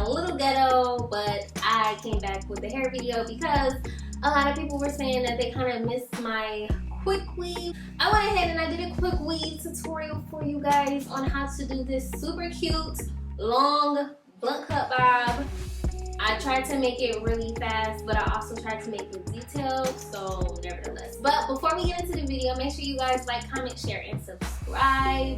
a little ghetto, but I came back with the hair video because a lot of people were saying that they kind of missed my quick weave. I went ahead and I did a quick weave tutorial for you guys on how to do this super cute long blunt cut bob. I tried to make it really fast, but I also tried to make it detailed, so nevertheless. But before we get into the video, make sure you guys like, comment, share, and subscribe.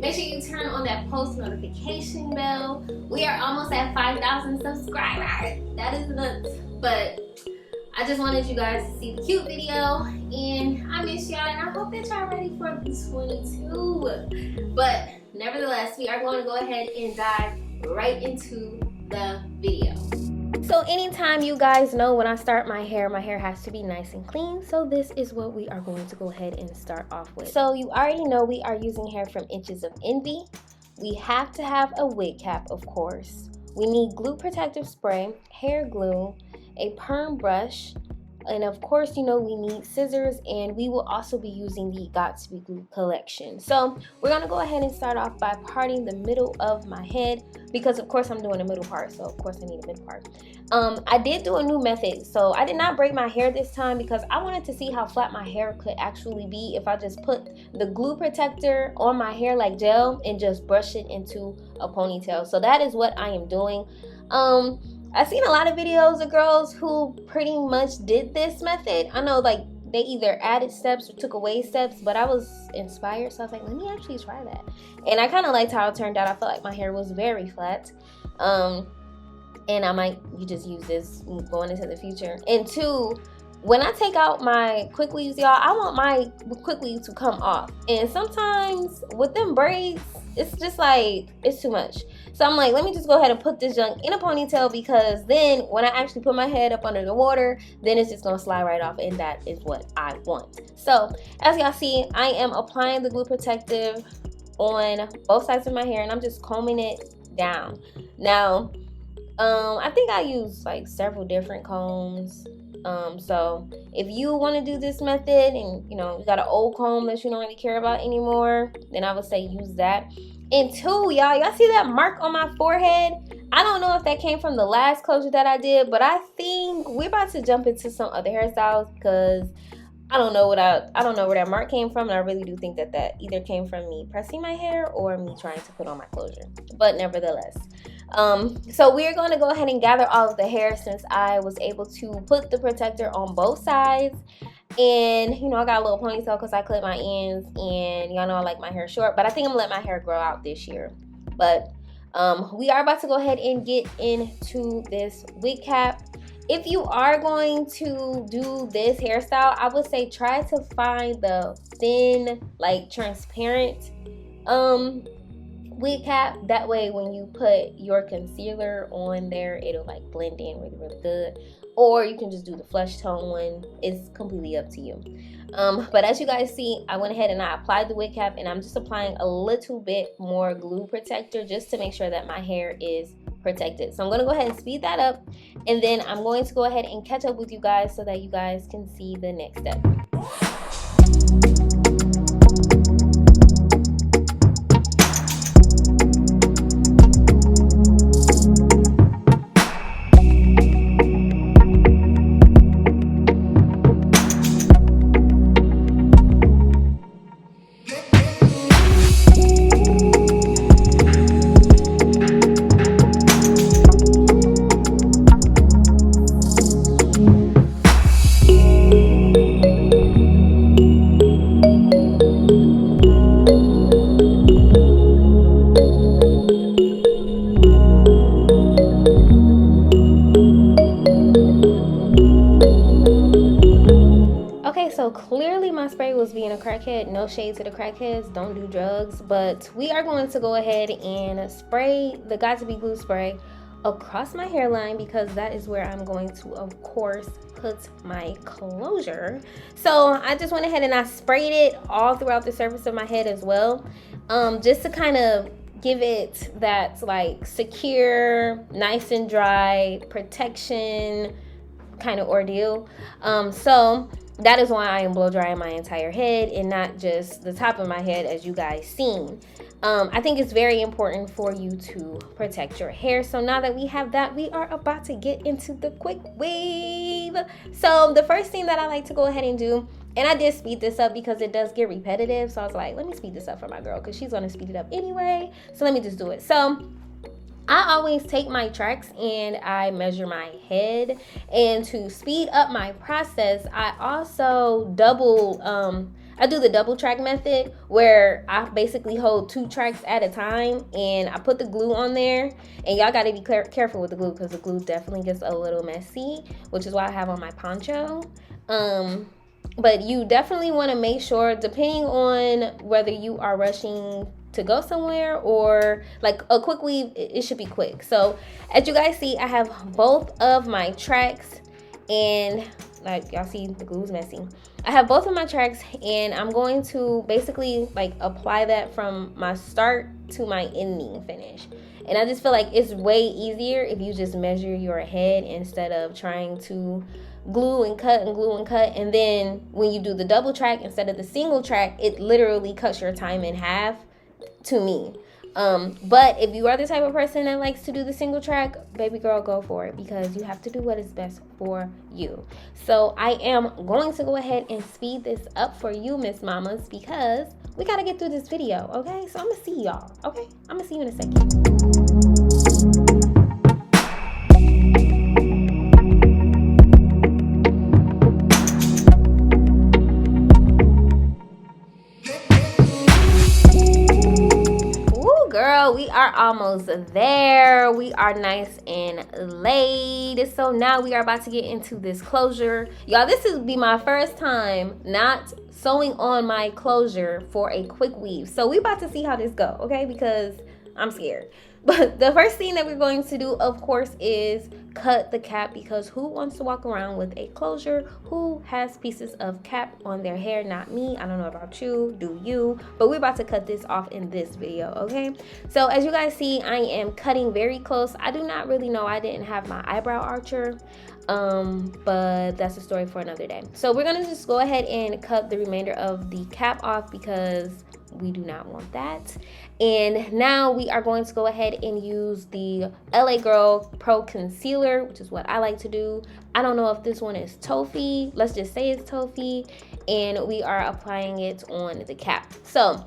Make sure you turn on that post notification bell. We are almost at 5,000 subscribers. That is nuts. But I just wanted you guys to see the cute video, and I miss y'all, and I hope that y'all ready for this one too. But nevertheless, we are going to go ahead and dive right into the video. So anytime you guys know when I start my hair has to be nice and clean. So this is what we are going to go ahead and start off with. So you already know we are using hair from Inches of Envy. We have to have a wig cap, of course. We need glue protective spray, hair glue, a perm brush, and of course, you know, we need scissors, and we will also be using the Got to Be Glue collection. So we're gonna go ahead and start off by parting the middle of my head, because of course I'm doing the middle part, so of course I need a middle part. I did do a new method, so I did not braid my hair this time because I wanted to see how flat my hair could actually be if I just put the glue protector on my hair like gel and just brush it into a ponytail. So that is what I am doing. I've seen a lot of videos of girls who pretty much did this method. I know, like, they either added steps or took away steps, but I was inspired, so I was like, let me actually try that. And I kind of liked how it turned out. I felt like my hair was very flat. And I might just use this going into the future. And two, when I take out my quick weaves, y'all, I want my quick weave to come off. And sometimes with them braids, it's just like, it's too much. So I'm like, let me just go ahead and put this junk in a ponytail, because then when I actually put my head up under the water, then it's just gonna slide right off, and that is what I want. So as y'all see, I am applying the glue protective on both sides of my hair, and I'm just combing it down. Now, I think I use like several different combs. So if you want to do this method and you know you got an old comb that you don't really care about anymore, then I would say use that. And two, y'all see that mark on my forehead? I don't know if that came from the last closure that I did, but I think we're about to jump into some other hairstyles, because I don't know where that mark came from, and I really do think that that either came from me pressing my hair or me trying to put on my closure. But nevertheless, so we're going to go ahead and gather all of the hair, since I was able to put the protector on both sides. And you know, I got a little ponytail because I clipped my ends, and y'all know I like my hair short, but I think I'm gonna let my hair grow out this year. But we are about to go ahead and get into this wig cap. If you are going to do this hairstyle, I would say try to find the thin, like transparent wig cap. That way when you put your concealer on there, it'll like blend in really, really good. Or you can just do the flesh tone one. It's completely up to you. But as you guys see, I went ahead and I applied the wig cap, and I'm just applying a little bit more glue protector just to make sure that my hair is protected. So I'm going to go ahead and speed that up, and then I'm going to go ahead and catch up with you guys so that you guys can see the next step. So clearly my spray was being a crackhead. No shade to the crackheads, don't do drugs, but we are going to go ahead and spray the Got to Be Glue spray across my hairline, because that is where I'm going to, of course, put my closure. So I just went ahead and I sprayed it all throughout the surface of my head as well, just to kind of give it that like secure, nice and dry protection kind of ordeal. So that is why I am blow drying my entire head and not just the top of my head, as you guys seen. I think it's very important for you to protect your hair. So now that we have that, we are about to get into the quick wave. So the first thing that I like to go ahead and do, and I did speed this up because it does get repetitive. So I was like, let me speed this up for my girl because she's going to speed it up anyway. So let me just do it. So I always take my tracks and I measure my head. And to speed up my process, I also I do the double track method where I basically hold 2 tracks at a time and I put the glue on there. And y'all got to be careful with the glue because the glue definitely gets a little messy, which is why I have on my poncho. But you definitely want to make sure, depending on whether you are rushing to go somewhere or like a quick weave, it should be quick. So as you guys see, I have both of my tracks, and like y'all see, the glue's messy. I have both of my tracks, and I'm going to basically like apply that from my start to my ending finish. And I just feel like it's way easier if you just measure your head instead of trying to glue and cut and glue and cut. And then when you do the double track instead of the single track, it literally cuts your time in half, to me. But if you are the type of person that likes to do the single track, baby girl, go for it, because you have to do what is best for you. So I am going to go ahead and speed this up for you, Miss Mamas, because we got to get through this video, okay? So I'm going to see y'all, okay? I'm going to see you in a second. Girl, we are almost there. We are nice and laid. So now we are about to get into this closure. Y'all, this will be my first time not sewing on my closure for a quick weave. So we about to see how this go, okay? Because I'm scared. But the first thing that we're going to do, of course, is cut the cap, because who wants to walk around with a closure? Who has pieces of cap on their hair? Not me. I don't know about you. Do you? But we're about to cut this off in this video, okay? So as you guys see, I am cutting very close. I do not really know. I didn't have my eyebrow archer. But that's a story for another day. So we're gonna just go ahead and cut the remainder of the cap off because we do not want that. And now we are going to go ahead and use the LA Girl Pro Concealer, which is what I like to do. I don't know if this one is Toffee. Let's just say it's Toffee. And we are applying it on the cap. So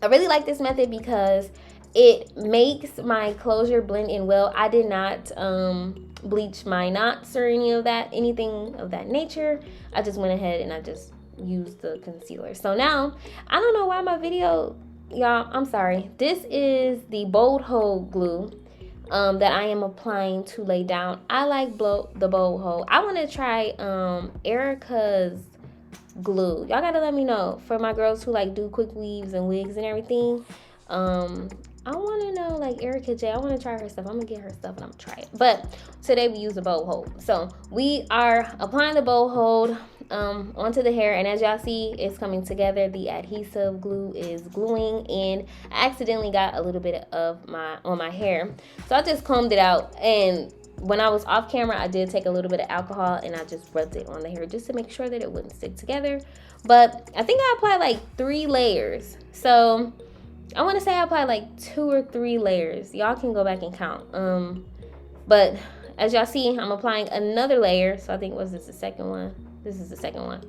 I really like this method because it makes my closure blend in well. I did not bleach my knots or anything of that nature. I just went ahead and I just used the concealer. So now, I don't know why my video, y'all, I'm sorry. This is the Bold Hold glue that I am applying to lay down. I like the Bold Hold. I want to try Erica's glue. Y'all gotta let me know, for my girls who like do quick weaves and wigs and everything. I want to know, like, Erica J. I want to try her stuff. I'm going to get her stuff and I'm going to try it. But today we use a bow hold. So we are applying the bow hold onto the hair. And as y'all see, it's coming together. The adhesive glue is gluing. And I accidentally got a little bit of on my hair. So I just combed it out. And when I was off camera, I did take a little bit of alcohol and I just rubbed it on the hair just to make sure that it wouldn't stick together. But I think I applied like 3 layers. So I want to say I applied like 2 or 3 layers. Y'all can go back and count. But as y'all see, I'm applying another layer. So I think, was this the second one? This is the second one.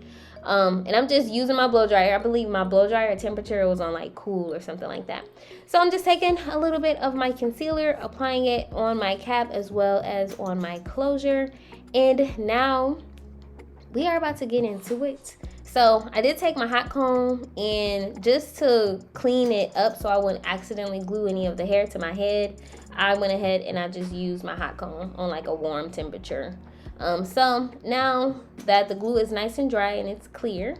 And I'm just using my blow dryer. I believe my blow dryer temperature was on like cool or something like that. So I'm just taking a little bit of my concealer, applying it on my cap as well as on my closure. And now we are about to get into it. So I did take my hot comb, and just to clean it up so I wouldn't accidentally glue any of the hair to my head, I went ahead and I just used my hot comb on like a warm temperature. So now that the glue is nice and dry and it's clear,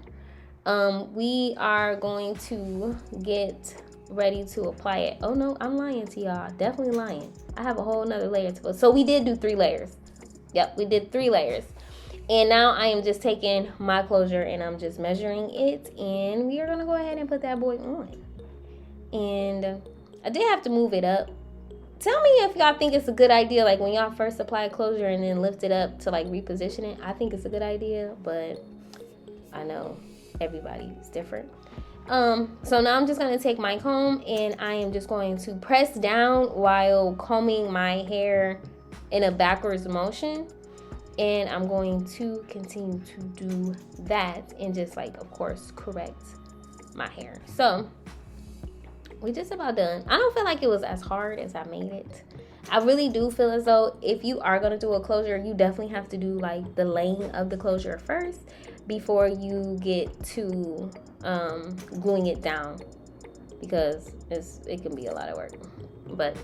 we are going to get ready to apply it. Oh no, I'm lying to y'all. Definitely lying. I have a whole nother layer to put. So we did do 3 layers. Yep, we did 3 layers. And now I am just taking my closure and I'm just measuring it, and we are going to go ahead and put that boy on. And I did have to move it up. Tell me if y'all think it's a good idea, like when y'all first apply a closure and then lift it up to like reposition it. I think it's a good idea, but I know everybody is different. So now I'm just going to take my comb and I am just going to press down while combing my hair in a backwards motion. And I'm going to continue to do that and just like, of course, correct my hair. So we're just about done. I don't feel like it was as hard as I made it. I really do feel as though if you are going to do a closure, you definitely have to do like the laying of the closure first before you get to gluing it down, because it can be a lot of work. But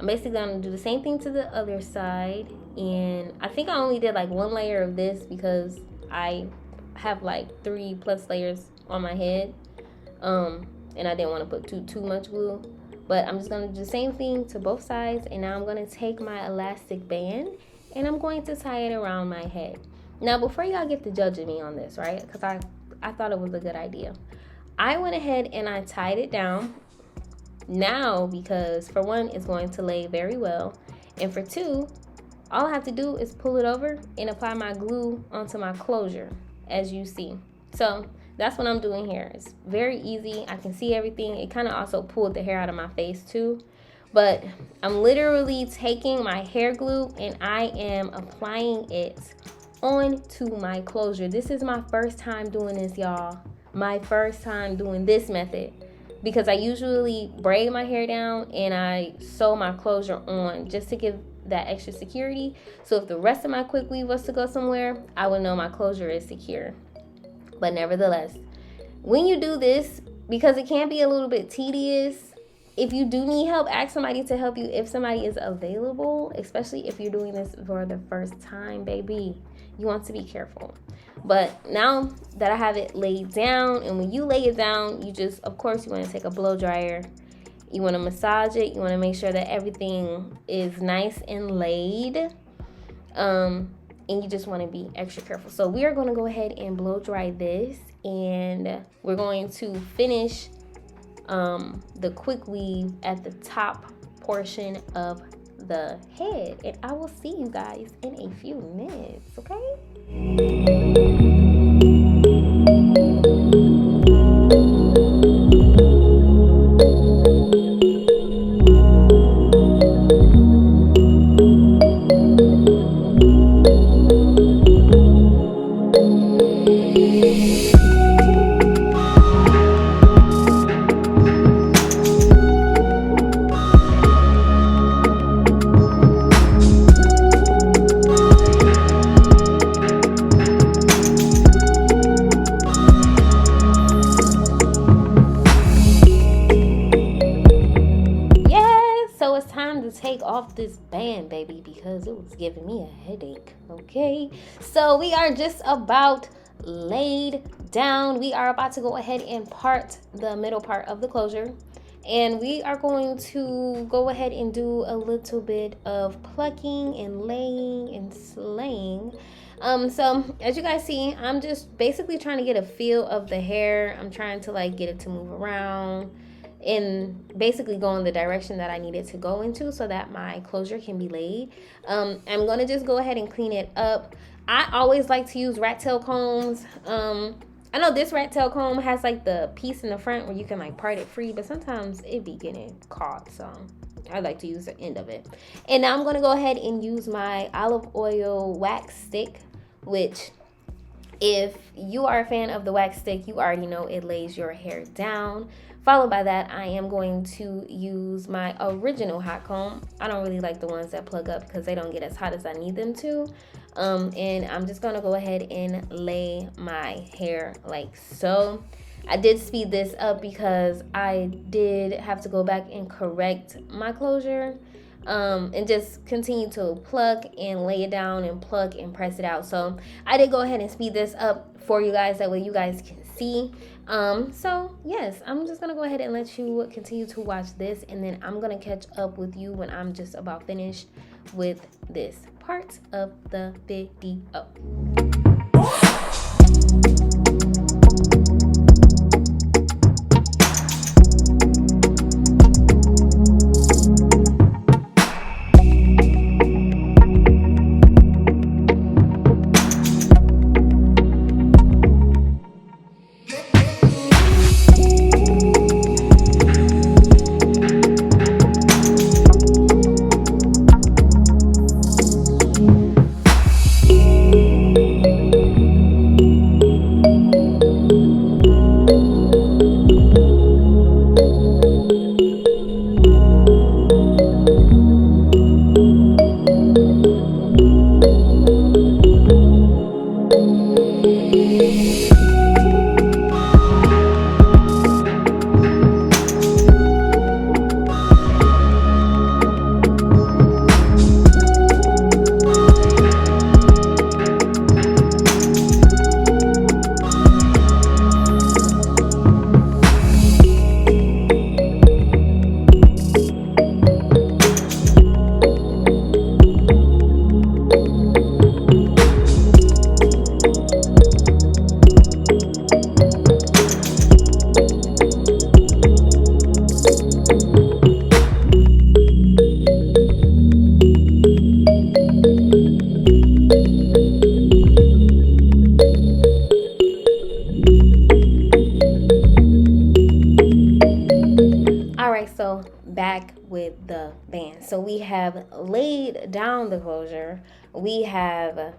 I'm basically going to do the same thing to the other side. And I think I only did like one layer of this because I have like 3+ layers on my head. And I didn't want to put too much glue. But I'm just going to do the same thing to both sides. And now I'm going to take my elastic band and I'm going to tie it around my head. Now, before y'all get to judging me on this, right? Because I thought it was a good idea. I went ahead and I tied it down. Now, because for one, it's going to lay very well. And for two, all I have to do is pull it over and apply my glue onto my closure, as you see. So that's what I'm doing here. It's very easy. I can see everything. It kind of also pulled the hair out of my face too. But I'm literally taking my hair glue and I am applying it onto my closure. This is my first time doing this, y'all. My first time doing this method. Because I usually braid my hair down and I sew my closure on just to give that extra security. So if the rest of my quick weave was to go somewhere, I would know my closure is secure. But nevertheless, when you do this, because it can be a little bit tedious, if you do need help, ask somebody to help you if somebody is available, especially if you're doing this for the first time, baby. You want to be careful. But now that I have it laid down, and when you lay it down, you just, of course, you want to take a blow dryer. You want to massage it. You want to make sure that everything is nice and laid. And you just want to be extra careful. So we are going to go ahead and blow dry this, and we're going to finish the quick weave at the top portion of the head. And I will see you guys in a few minutes, okay? Take off this band, baby, because it was giving me a headache. Okay, so we are just about laid down. We are about to go ahead and part the middle part of the closure, and we are going to go ahead and do a little bit of plucking and laying and slaying. So as you guys see, I'm just basically trying to get a feel of the hair. I'm trying to like get it to move around and basically go in the direction that I need it to go into so that my closure can be laid. I'm going to just go ahead and clean it up. I always like to use rat tail combs. I know this rat tail comb has like the piece in the front where you can like part it free, but sometimes it be getting caught, so I like to use the end of it. And now I'm going to go ahead and use my olive oil wax stick, which if you are a fan of the wax stick, you already know it lays your hair down. Followed by that, I am going to use my original hot comb. I don't really like the ones that plug up because they don't get as hot as I need them to. And I'm just going to go ahead and lay my hair like so. I did speed this up because I did have to go back and correct my closure. And just continue to pluck and lay it down and pluck and press it out. So I did go ahead and speed this up for you guys. That way you guys can see. So yes, I'm just going to go ahead and let you continue to watch this. And then I'm going to catch up with you when I'm just about finished with this part of the video. have laid down the closure. We have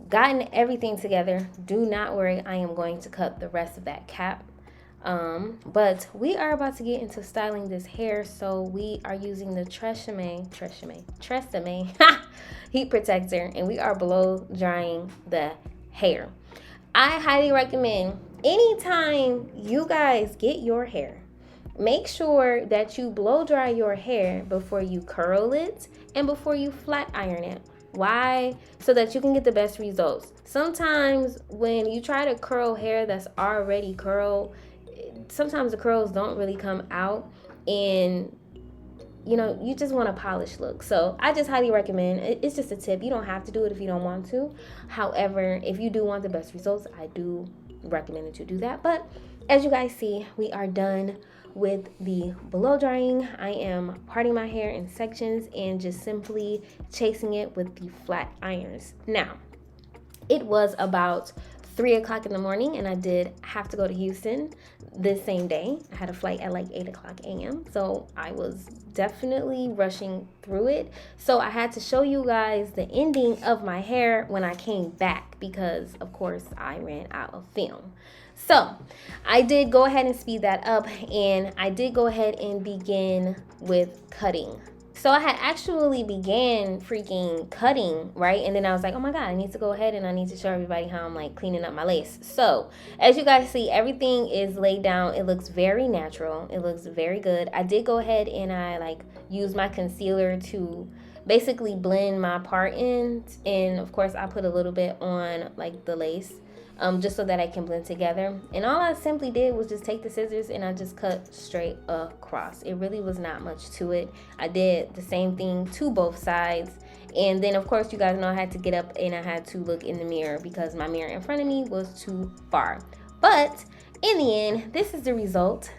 gotten everything together. Do not worry, I am going to cut the rest of that cap. But we are about to get into styling this hair, so we are using the Tresemme heat protector, and we are blow drying the hair. I highly recommend, anytime you guys get your hair, make sure that you blow dry your hair before you curl it and before you flat iron it. Why? So that you can get the best results. Sometimes when you try to curl hair that's already curled, sometimes the curls don't really come out, and you just want a polished look. So I just highly recommend, it's just a tip. You don't have to do it if you don't want to. However, if you do want the best results, I do recommend that you do that. But as you guys see, we are done with the blow drying. I am parting my hair in sections and just simply chasing it with the flat irons. Now, it was about 3 o'clock in the morning, and I did have to go to Houston this same day. I had a flight at like 8 o'clock a.m. So I was definitely rushing through it. So I had to show you guys the ending of my hair when I came back, because of course I ran out of film. So I did go ahead and speed that up, and I did go ahead and begin with cutting. So I had actually began freaking cutting, right? And then I was like, oh my God, I need to go ahead and I need to show everybody how I'm like cleaning up my lace. So as you guys see, everything is laid down. It looks very natural. It looks very good. I did go ahead and I like use my concealer to basically blend my part in. And of course I put a little bit on like the lace. Just so that I can blend together. And all I simply did was just take the scissors and I just cut straight across. It really was not much to it. I did the same thing to both sides. And then of course you guys know I had to get up and I had to look in the mirror because my mirror in front of me was too far. But in the end, this is the result.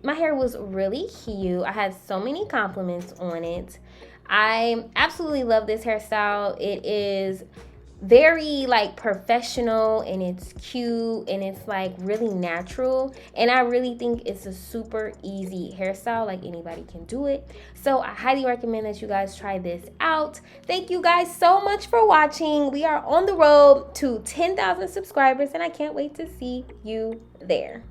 My hair was really cute. I had so many compliments on it. I absolutely love this hairstyle. It is very like professional, and it's cute, and it's like really natural, and I really think it's a super easy hairstyle. Like anybody can do it. So I highly recommend that you guys try this out. Thank you guys so much for watching. We are on the road to 10,000 subscribers, and I can't wait to see you there.